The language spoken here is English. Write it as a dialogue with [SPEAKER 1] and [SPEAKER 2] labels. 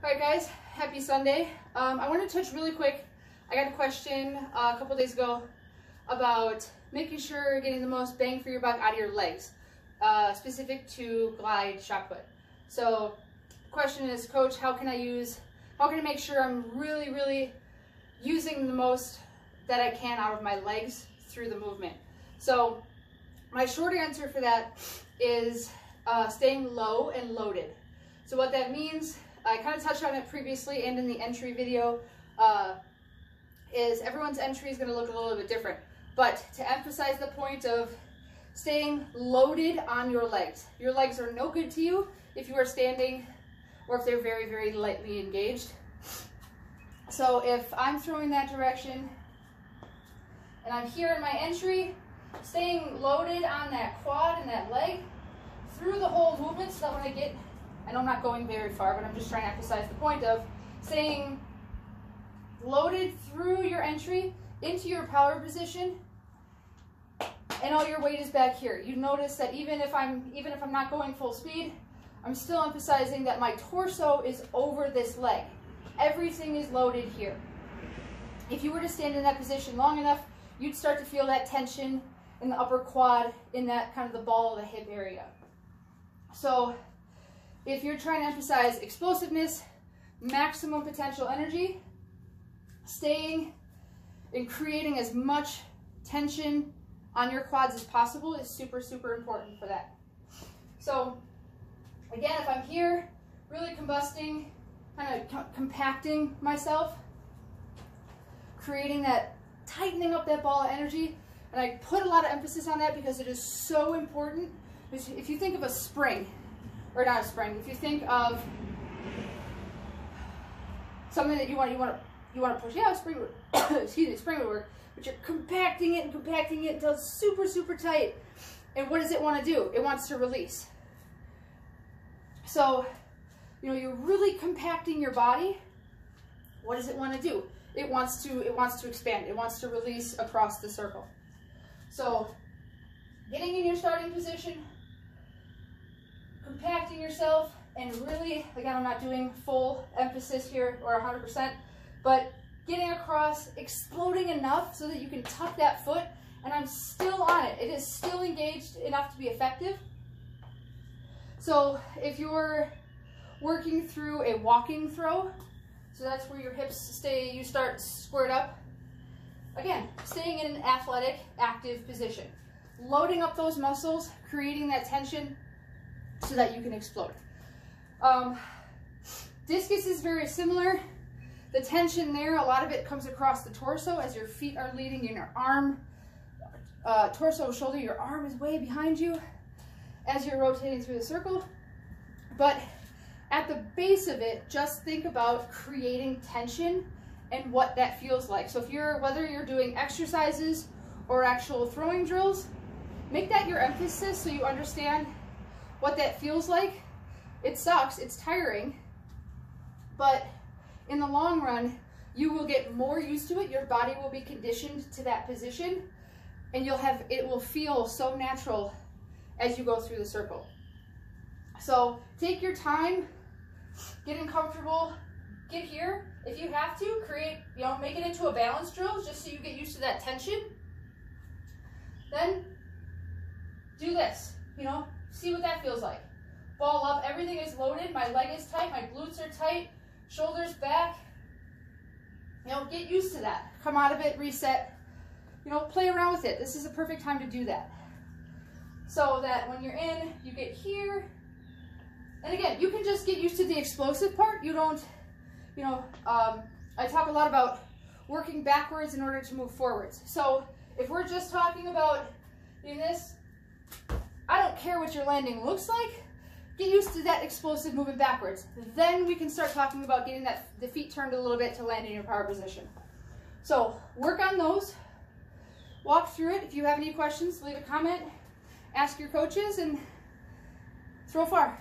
[SPEAKER 1] All right, guys, happy Sunday. I want to touch really quick. I got a question a couple days ago about making sure you're getting the most bang for your buck out of your legs, specific to glide shot put. So the question is, Coach, how can I make sure I'm really using the most that I can out of my legs through the movement? So my short answer for that is staying low and loaded. So what that means, I kind of touched on it previously and in the entry video, is everyone's entry is going to look a little bit different. But to emphasize the point of staying loaded on your legs. Your legs are no good to you if you are standing or if they're very lightly engaged. So if I'm throwing that direction and I'm here in my entry, staying loaded on that quad and that leg through the whole movement, so that when I get, and I'm not going very far, but I'm just trying to emphasize the point of staying loaded through your entry into your power position, and all your weight is back here. You notice that even if I'm not going full speed, I'm still emphasizing that my torso is over this leg. Everything is loaded here. If you were to stand in that position long enough, you'd start to feel that tension in the upper quad, in that kind of the ball of the hip area. So if you're trying to emphasize explosiveness, maximum potential energy, staying and creating as much tension on your quads as possible is super important for that. So again, if I'm here really combusting, kind of compacting myself, creating that, tightening up that ball of energy, and I put a lot of emphasis on that because it is so important. If you think of a spring, or not a spring, if you think of something that you want to push, yeah, a spring would, excuse me, spring would work, but you're compacting it until it's super tight. And what does it want to do? It wants to release. So, you're really compacting your body. What does it want to do? It wants to expand. It wants to release across the circle. So, getting in your starting position, compacting yourself, and really, again, I'm not doing full emphasis here or 100%, but getting across, exploding enough so that you can tuck that foot, and I'm still on it. It is still engaged enough to be effective. So if you're working through a walking throw, so that's where your hips stay, you start squared up. Again, staying in an athletic, active position. Loading up those muscles, creating that tension so that you can explode. Discus is very similar. The tension there, a lot of it comes across the torso as your feet are leading in your arm. Torso, shoulder, your arm is way behind you as you're rotating through the circle. But at the base of it, just think about creating tension and what that feels like. So whether you're doing exercises or actual throwing drills, make that your emphasis so you understand what that feels like. It sucks, it's tiring, but in the long run, you will get more used to it. Your body will be conditioned to that position, and it will feel so natural as you go through the circle. So take your time, getting comfortable, get here. If you have to, make it into a balance drill just so you get used to that tension. Then do this, see what that feels like. Ball up, everything is loaded, my leg is tight, my glutes are tight, shoulders back. Get used to that. Come out of it, reset, play around with it. This is a perfect time to do that. So that when you're in, you get here. And again, you can just get used to the explosive part. You don't, I talk a lot about working backwards in order to move forwards. So if we're just talking about doing this, I don't care what your landing looks like. Get used to that explosive movement backwards. Then we can start talking about getting the feet turned a little bit to land in your power position. So work on those. Walk through it. If you have any questions, leave a comment. Ask your coaches and throw far.